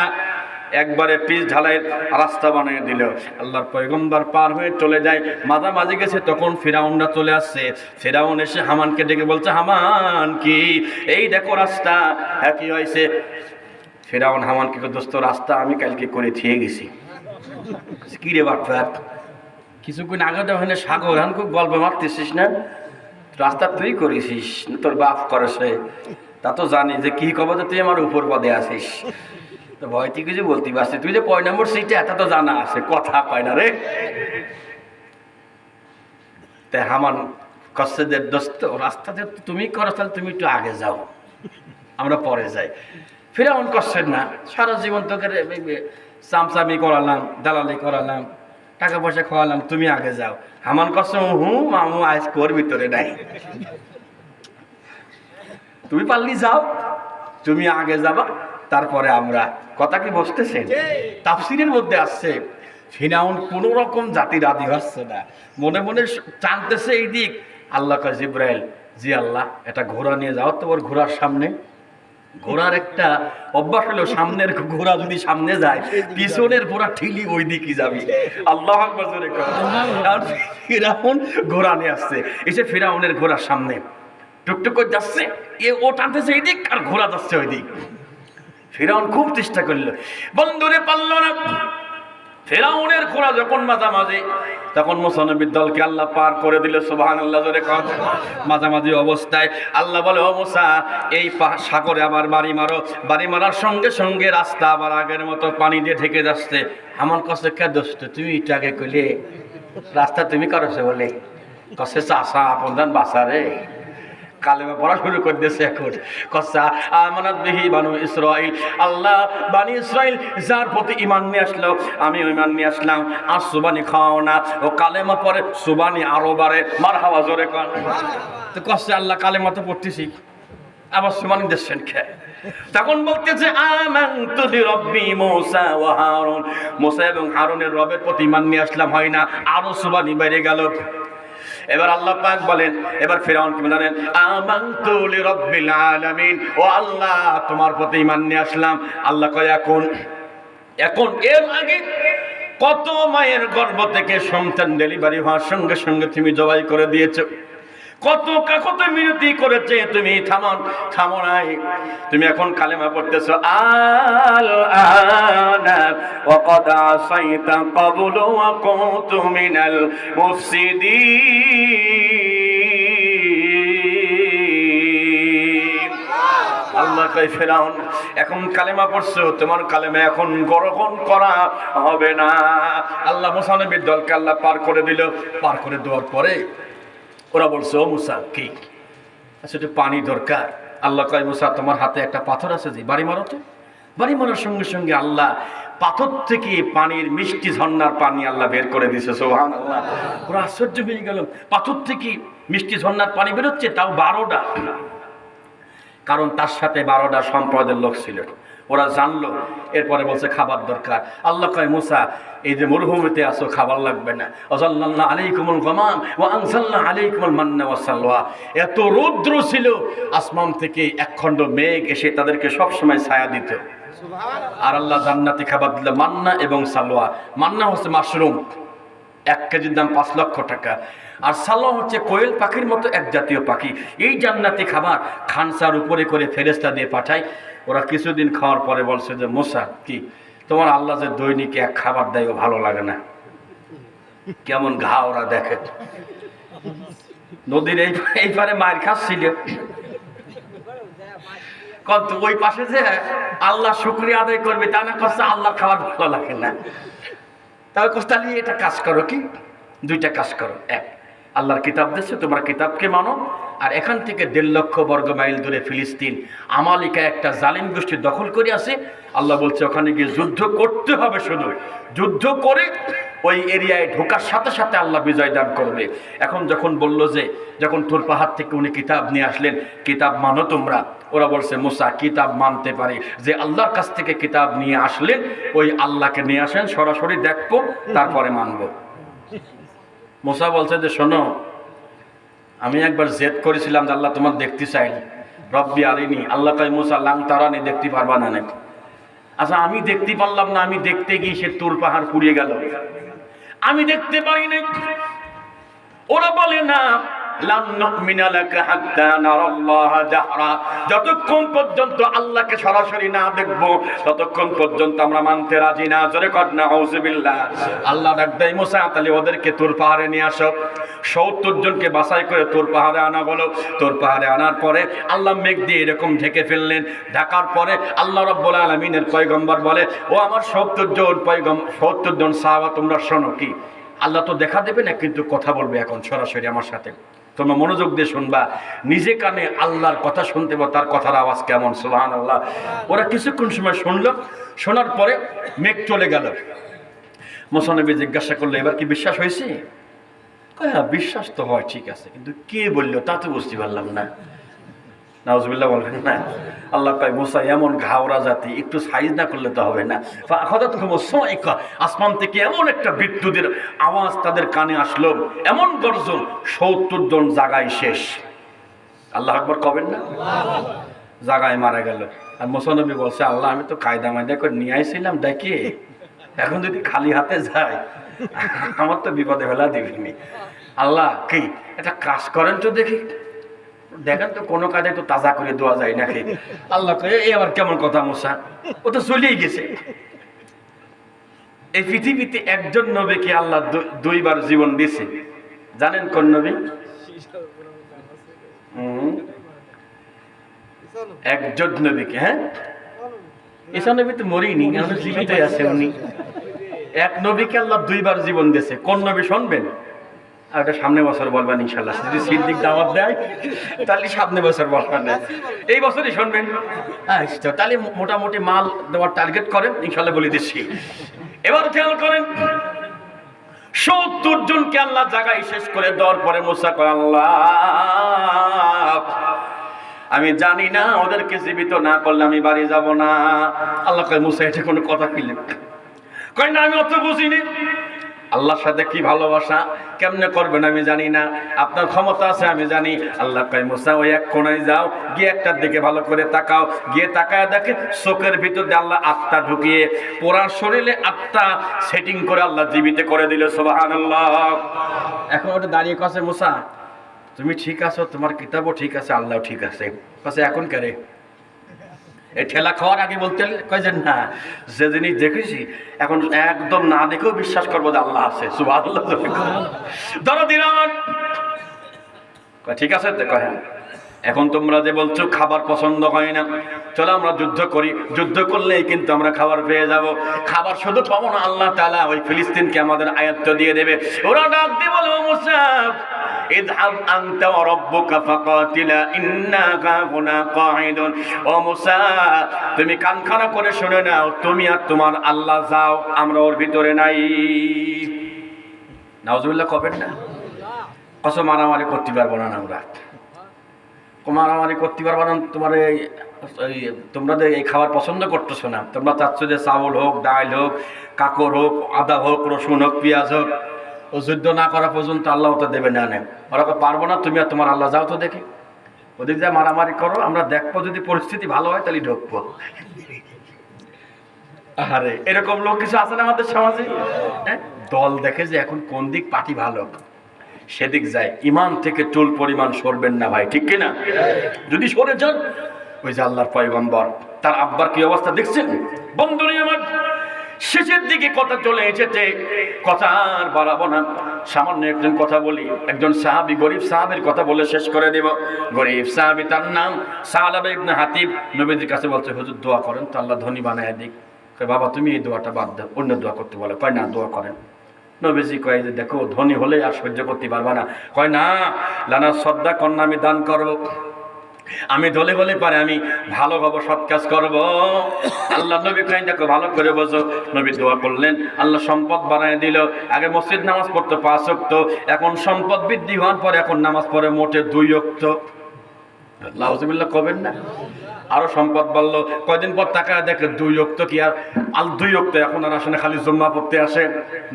একবারে পিচ ঢালাইয়ের রাস্তা বানিয়ে দিল। আল্লাহর পয়গম্বর পার হয়ে চলে যায়, মাঝামাঝি গেছে, তখন ফিরাউনরা চলে আসছে। ফিরাউন এসে হামানকে ডেকে বলছে, হামান কি এই দেখো রাস্তা। হ্যাঁ, কি হয়েছে? ফিরাউন হামানকে দোস্ত রাস্তা আমি কালকে করে থিয়ে গেছি। কি রে বাটফার, কিছুক্ষণ আগে তো ওখানে সাগর, এখন খুব গল্প মারতেছিস না, রাস্তা তুই করেছিস, তোর বাপ করেছে, তা তো জানি যে কি খবর, তুই আমার উপর পদে আসিস, তো ভয় তুই কিছু বলতে পারছিস, তুই যে 5 নম্বর সিটে, এটা তো জানা আছে, কথা কয় না রে। তাই হামান কষ্টে যে দোস্ত রাস্তাতে তুমি করো, তাহলে তুমি একটু আগে যাও, আমরা পরে যাই। ফিরাউন কষ্টের না, সারা জীবন তোকে চামচামি করালাম, দালালি করালাম, টাকা পয়সা খাওয়ালাম, তুমি আগে যাও। হামান কষ্ট মামু আজ কোর ভিতরে নাই, তুমি পারলি যাও, তুমি আগে যাবা, তারপরে আমরা। কথা কি বসতেছেন? তাফসিরের মধ্যে আসছে ফিরাউন কোন রকম জাতি রাজি হচ্ছে না, মনে মনে টানতেছে এই দিক। আল্লাহ কয় জিব্রাইল, জি আল্লাহ, এটা ঘোড়া নিয়ে যাও তো, ওর ঘোড়ার সামনে। ঘোড়ার একটা অভ্যাস হলো, সামনের ঘোড়া যদি সামনে যায়, পিছনের ঘোড়া ঠিকই ওই দিকে যাবে। আল্লাহ আকবার জোরে কর। আর ফিরাউন ঘোড়া নিয়ে আসছে, এসে ফিরাউনের ঘোড়ার সামনে টুকটুক করে যাচ্ছে, ও টানতেছে এই দিক আর ঘোড়া যাচ্ছে ওই দিক। ফিরাউন খুব চেষ্টা করলো, বন্ধুরে পারল না। ফিরাউনের ঘোড়া যখন মাঝামাঝি, তখন মুসা নবীর দলকে আল্লাহ পার করে দিল। সুবহানাল্লাহ জোরে কর। মাঝামাঝি অবস্থায় আল্লাহ বলে, ও মুসা, এই সাগরে আবার বাড়ি মারো। বাড়ি মারার সঙ্গে সঙ্গে রাস্তা আবার আগের মতো পানি দিয়ে ঢেকে যাচ্ছে। আমার কাছে কে দোস্ত, তুমি এটাকে কইলে রাস্তা তুমি করছো বলে, কসে চাষা আপন বাসা রে। কালেমা পড়া শুরু করে দিয়েছে এখন। কসা আমানত বিহি বানু ইসরাইল, আল্লাহ বানি ইসরাইল যার প্রতি ঈমান নিয়ে আসলো, আমি ঈমান নিয়ে আসলাম। আর সুবানি খাও না, ও কালেমা পড়ে সুবানি আরো বাড়ে। মারহাবা জোরে কর। তো কসে আল্লাহ কালেমা তো পড়তেছি, আবার সুবানি দিচ্ছেন খেয়ে। তখন বলতেছে, আমানতু বিরব্বি মুসা ওয়া হারুন, মুসা এবং হারুনের রবের প্রতি ঈমান নিয়ে আসলাম, হয় না, আরো সুবানি বেড়ে গেল। এবার আল্লাহ পাক বলেন, এবার ফিরাউন কি বলেন, আমানতু লিরাব্বিল আলামিন, ও আল্লাহ তোমার প্রতি ঈমান নিয়ে আসলাম। আল্লাহ কয়, এখন এর আগে কত মায়ের গর্ভ থেকে সন্তান ডেলিভারি হওয়ার সঙ্গে সঙ্গে তুমি জবাই করে দিয়েছো, কত কাকতে মিনতি করেছে, তুমি থামো নাই। তুমি এখন কালেমা পড়তেছো, আল আনা ওয়া ক্বাদ আসাইতা ক্বাবলু ওয়া কুনতু মিনাল মুফসিদিন। আল্লাহ কয়, ফিরাউন এখন কালেমা পড়ছো, তোমার কালেমা এখন গ্রহণ করা হবে না। আল্লাহ মুসা নবীর দলকে আল্লাহ পার করে দিল। পার করে দেওয়ার পরে ওরা বলছে, ও মুসা, কি আচ্ছা একটু পানি দরকার। আল্লাহ কয়, মুসা তোমার হাতে একটা পাথর আছে, যে বাড়ি মারো তো। বাড়ি মারার সঙ্গে সঙ্গে আল্লাহ পাথর থেকে পানির মিষ্টি ঝর্ণার পানি আল্লাহ বের করে দিছে। সুবহানাল্লাহ। ওরা আশ্চর্য হয়ে গেল, পাথর থেকে মিষ্টি ঝর্ণার পানি বেরোচ্ছে, তাও 12টা। কারণ তার সাথে 12টা সম্প্রদায়ের লোক ছিল। ওরা জানলো, এরপরে বলছে খাবার দরকার। আল্লাহ কয়, মুসা এই যে মরুভূমিতে আসো, খাবার লাগবে না। আযাল্লাল্লাহু আলাইকুমুল গামাম ওয়া আনজালনা আলাইকুমুল মান্না ওয়াস সালওয়া। এত রৌদ্র ছিল, আসমান থেকে একখণ্ড মেঘ এসে তাদেরকে সব সময় ছায়া দিত। আর আল্লাহ জান্নাতি খাবার দিল, মান্না এবং সালওয়া। মান্না হচ্ছে মাশরুম, 1 কেজির দাম 5 লক্ষ টাকা। আর সালওয়া হচ্ছে কোয়েল পাখির মতো এক জাতীয় পাখি। এই জান্নাতি খাবার খানসার উপরে করে ফেরেশতা দিয়ে পাঠায়। ওরা কিছুদিন খাওয়ার পরে বলছে যে, মুসা কি তোমার আল্লাহ যে দৈনিক এক খাবার দেয়, ও ভালো লাগে না। কেমন ঘা ওরা দেখে। নদীর এই পারে মায়ের খাচ্ছিল, কিন্তু ওই পাশে যে আল্লাহ শুকরিয়া আদায় করবে, তা না করছে আল্লাহর খাবার ভালো লাগে না। তবে কোস্তালি এটা কাজ করো, কি 2টা কাজ করো। এক, আল্লাহর কিতাব দিচ্ছে, তোমার কিতাবকে মানো। আর এখান থেকে 1.5 লক্ষ বর্গ মাইল দূরে ফিলিস্তিন আমালিকা একটা জালিম গোষ্ঠী দখল করে আছে। আল্লাহ বলছে ওখানে গিয়ে যুদ্ধ করতে হবে, শুধু যুদ্ধ করে ওই এরিয়ায় ঢোকার সাথে সাথে আল্লাহ বিজয় দান করবে। এখন যখন বললো যে, যখন তোর পাহাড় থেকে উনি কিতাব নিয়ে আসলেন, কিতাব মানো তোমরা। ওরা বলছে, মুসা কিতাব মানতে পারি, যে আল্লাহর কাছ থেকে কিতাব নিয়ে আসলেন ওই আল্লাহকে নিয়ে আসেন, সরাসরি দেখবো, তারপরে মানবো। মুসা বলছে যে, শোনো, আমি একবার জেদ করেছিলাম যে আল্লাহ তোমার দেখতে চাই, রব্বি আরিনি। আল্লাহ কয়, মুসা লাং তারানি, দেখতে পারবা না নাকি? আচ্ছা আমি দেখতে পারলাম না, আমি দেখতে গিয়ে সে তোর পাহাড় পুড়িয়ে গেল, আমি দেখতে পাই নাই। ওরা বলে না, লান নুমিনা লাকা হাত্তা নারাল্লাহা জাহরা, যতক্ষণ পর্যন্ত আল্লাহকে সরাসরি না দেখব ততক্ষণ পর্যন্ত আমরা মানতে রাজি না। জোরে কর না আউযুবিল্লাহ। আল্লাহ ডাক দেয়, মুসা তাহলে ওদেরকে তোর পাহাড়ে নিয়ে আসো। 70 জনকে বাছাই করে তোর পাহাড়ে আনা হলো। তোর পাহাড়ে আনার পরে আল্লাহ মেঘ দিয়ে এরকম ঢেকে ফেললেন। ঢাকার পরে আল্লাহ রাব্বুল আলামিনের পয়গম্বর বলে, ও আমার 70 জন সাহাবা, তোমরা শোনো, কি আল্লাহ তো দেখা দেবে না, কিন্তু কথা বলবে এখন সরাসরি আমার সাথে। তোমরা মনোযোগ দিয়ে শুনবা, নিজে কানে আল্লাহর কথা শুনতে পাবো, তার কথার আওয়াজ কেমন। সুবহানাল্লাহ। ওরা কিছুক্ষণ সময় শুনলো, শোনার পরে মেঘ চলে গেল। মুসা নবী জিজ্ঞাসা করলো, এবার কি বিশ্বাস হয়েছে? হ্যাঁ বিশ্বাস তো হয়, ঠিক আছে, কিন্তু কে বললো তা তো বুঝতে পারলাম না। নাউজুবিল্লাহ বলবেন না। আল্লাহ কয় মুসা এমন ঘাওড়া জাতি, একটু সাইজ না করলে তো হবে না। আসমান থেকে এমন একটা বিদ্যুতের আওয়াজ তাদের কানে আসলো, এমন গর্জন, ৭০ জন জায়গায় শেষ। আল্লাহ আকবার কবেন না, জায়গায় মারা গেল। আর মুসা নবী বলছে, আল্লাহ আমি তো কায়দা মায়দা করে নিয়ে আইছিলাম ডাকিয়ে, এখন যদি খালি হাতে যায় আমার তো বিপদে ফেলা দেখিনি। আল্লাহ কি একটা কাজ করেন তো দেখি, দেখেন তো কোনো কাজে তো তাজা করে দেওয়া যায় নাকি। আল্লাহ কয়ে এই আবার কেমন কথা মুসা, ও তো চলেই গেছে। এই পৃথিবীতে একজন নবীকে আল্লাহ দুইবার জীবন দিছে, জানেন কোন নবী? একজন নবীকে, হ্যাঁ ঈসা নবী তো মরিনি, জীবিত আছে উনি। এক নবীকে আল্লাহ দুইবার জীবন দিয়েছে। কোন নবী শুনবেন? আর এটা সামনে বছর বলবেন ইনশাল্লাহ, যদি সিদ্দিক দাওয়াত দেয় তাহলে সামনে বছর বলবেন না, এই বছরই শুনবেন। তাহলে মোটামুটি মাল দেওয়ার টার্গেট করেন, ইনশাল্লাহ বলে দিচ্ছি। এবার খেয়াল করেন, ৭০ জনকে আল্লাহ জায়গায় শেষ করে দেওয়ার পরে মুসা কয়, আল্লাহ আমি জানি না ওদেরকে জীবিত না করলে আমি বাড়ি যাব না। আল্লাহ কয়, মুসা এটা কোনো কথা কিনলেন? কয় না, আমি অত বুঝিনি। আল্লাহর সাথে কি ভালোবাসা কেমনে করবেন আমি জানি না, আপনার ক্ষমতা আছে আমি জানি। আল্লাহ কয়, মুসা ওই এক কোণায় যাও, গিয়ে একটার দিকে ভালো করে তাকাও, গিয়ে তাকায় দেখে চোখের ভিতর দিয়ে আল্লাহ আত্মা ঢুকিয়ে পুরা শরীরে আত্মা সেটিং করে আল্লাহ জীবিত করে দিল। সুবহানাল্লাহ। এখন ওটা দাঁড়িয়ে কছে, মুসা তুমি ঠিক আছো, তোমার কিতাবও ঠিক আছে, আল্লাহ ঠিক আছে। কছে এখন কারে এই ঠেলা খাওয়ার আগে বলতে কয় যে না, যে জিনিস দেখেছি এখন একদম না দেখেও বিশ্বাস করবো যে আল্লাহ আছে। সুবহানাল্লাহ। ধরো দিলাম, ঠিক আছে। কয় এখন তোমরা যে বলছো খাবার পছন্দ হয় না, চলো আমরা যুদ্ধ করি, যুদ্ধ করলেই কিন্তু আমরা খাবার পেয়ে যাব। খাবার শুধু পাবো না, আল্লাহ তাআলা ওই ফিলিস্তিনকে আমাদের আয়ত্ত দিয়ে দেবে। ওরা ডাক দিয়ে বলে, ও মুসা ইযহাব আনতা ওয়া রাব্বুকা ফাকাতিলা ইন্না হাহুনা কাঈদুন। ও মুসা তুমি কান খাড়া করে শুনে নাও, তুমি আর তোমার আল্লাহ যাও, আমরা ওর ভিতরে নাই। নাউজুবিল্লাহ কবেন না। কত মারামারি করতে পারবো না আমরা, মারামারি করতে পারবো না। তোমার তোমরা যে এই খাবার পছন্দ করতেছো না, তোমরা চাচ্ছ যে চাউল হোক, ডাল হোক, কাকড় হোক, আদা হোক, রসুন হোক, পেঁয়াজ হোক, ও যুদ্ধ না করা পর্যন্ত আল্লাহ তো দেবে না। ওরা পারবো না, তুমি আর তোমার আল্লাহ যাও তো দেখি, ওদিক যা মারামারি করো, আমরা দেখবো যদি পরিস্থিতি ভালো হয় তাহলে ঢুকবো। আরে এরকম লোক কিছু আছে না আমাদের সমাজে। দল দেখে যে এখন কোন দিক পার্টি ভালো, সেদিক যায়। ইমান থেকে চুল পরিমাণ সরবেন না ভাই, ঠিক কিনা? যদি সরে যান, ওই যে আল্লাহর পয়গম্বর তার আব্বার কি অবস্থা দেখছেন? বন্ধুরা আমার, শেষের দিকে কথা চলে এসেছে, কথা আর বাড়াবো না, সামান্য একজন কথা বলি। একজন সাহাবী, গরিব সাহাবীর কথা বলে শেষ করে দেব। গরিব সাহাবী, তার নাম সালাবা ইবনে হাতিব। নবীজির কাছে বলছে, হুজুর দোয়া করেন তো আল্লাহ ধনী বানায় দিক। কয় বাবা তুমি এই দোয়াটা বাদ দাও, অন্য দোয়া করতে বলে। কয় না, দোয়া করেন। নবীজি কয় যে দেখো ধনী হলে আর সহ্য করতে পারবা না। কয় না, লানা সদ্দা কন্যা আমি দান করব, আমি ধলে হলে পারে আমি ভালো হবো, সৎ কাজ করবো। আল্লাহ নবী কয় দেখো ভালো করে বোঝো। নবী দোয়া করলেন, আল্লাহ সম্পদ বাড়ায় দিল। আগে মসজিদ নামাজ পড়তো 5 ওয়াক্ত, এখন সম্পদ বৃদ্ধি হওয়ার পর এখন নামাজ পড়ে মোটে 2 ওয়াক্ত। নাউজুবিল্লাহ কবেন না। আরো সম্পদ বাড়লো, কয়দিন পর টাকা দেখে 2 ওয়াক্ত কি আর 2 ওয়াক্ত এখন আর আসলে খালি জুম্মা পড়তে আসে।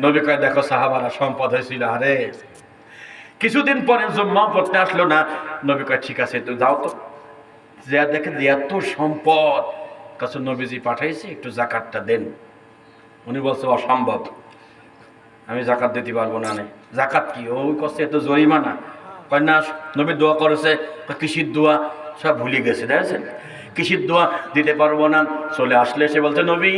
নবী কয় দেখো সাহাবারা সম্পদ হয়েছিল, আরে কিছুদিন পরে জুম্মা পড়তে আসলো না। নবী কয় ঠিক আছে তো যাও তো, যা দেখে যে এত সম্পদ, কাছে নবীজি পাঠাইছি একটু যাকাতটা দেন। উনি বলছে অসম্ভব, আমি যাকাত দিতে পারবো না। যাকাত কি? ওই কষ্ট এত জরিমানা। কয় না, নবী দোয়া করেছে, কৃষির দোয়া সব ভুলে গেছে, দেখেছেন? কৃষির দোয়া দিতে পারবো না। চলে আসলে সে বলছে, নবী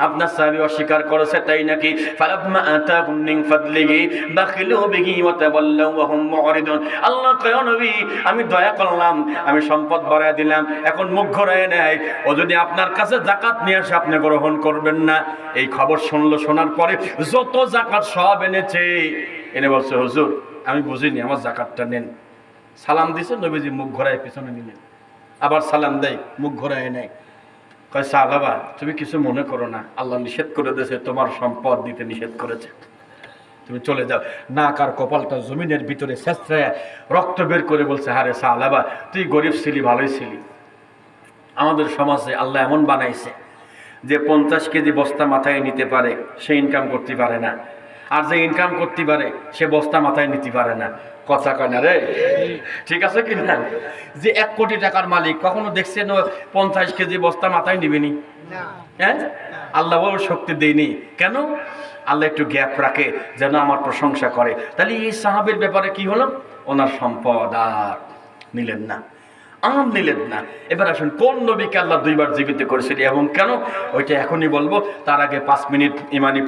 আপনার সাহাবী অস্বীকার করেছে তাই নাকি? ফালাম্মা আতাকুম মিন ফাদলিহি বাখিলু বিহি ওয়া তাওয়াল্লাউ ওয়া হুম মুরিদুন। আল্লাহ কয় নবী আমি দয়া করলাম, আমি সম্পদ বাড়ায় দিলাম, এখন মুখ ঘুরায় নেয়। ও যদি আপনার কাছে যাকাত নিয়ে আসে আপনি গ্রহণ করবেন না। এই খবর শোনার পরে যত যাকাত সব এনেছে, এনে বলছে হুজুর আমি বুঝিনি, আমার যাকাতটা নেন। সালাম দিছে, নবীজি মুখ ঘোরায় পিছনে নিলেন, আবার সালাম দেয়, মুখ ঘোরায় নেয়। কয় সাহাবা তুমি কিছু মনে করো না, আল্লাহ নিষেধ করে দিয়েছে, তোমার সম্পদ দিতে নিষেধ করেছে। তুমি চলে যাও। নাক আর কপালটা জমিনের ভিতরে ছেঁচড়ায় রক্ত বের করে বলছে, হারে সালাবা, তুই গরিব ছিলি, ভালোই ছিলি। আমাদের সমাজে আল্লাহ এমন বানাইছে যে 50 কেজি বস্তা মাথায় নিতে পারে সে ইনকাম করতে পারে না, আর যে ইনকাম করতে পারে সে বস্তা মাথায় নিতে পারে না। কথা কয় না রে? ঠিক আছে কি না? যে 1 কোটি টাকার মালিক কখনো দেখছেন 50 কেজি বস্তা মাথায় নিবেনি? হ্যাঁ, আল্লাহ বড় শক্তি দেয়নি কেন? আল্লাহ একটু গ্যাপ রাখে যেন আমার প্রশংসা করে। তাহলে এই সাহাবের ব্যাপারে কি হলো? ওনার সম্পদ আর নিলেন না, নিলেন না। এবার আসুন, কোন নবীকে আল্লাহ 2 বার জীবিত করেছিল এবং কেন, ওইটা এখনই বলবো। তার আগে 5 মিনিট ইমানি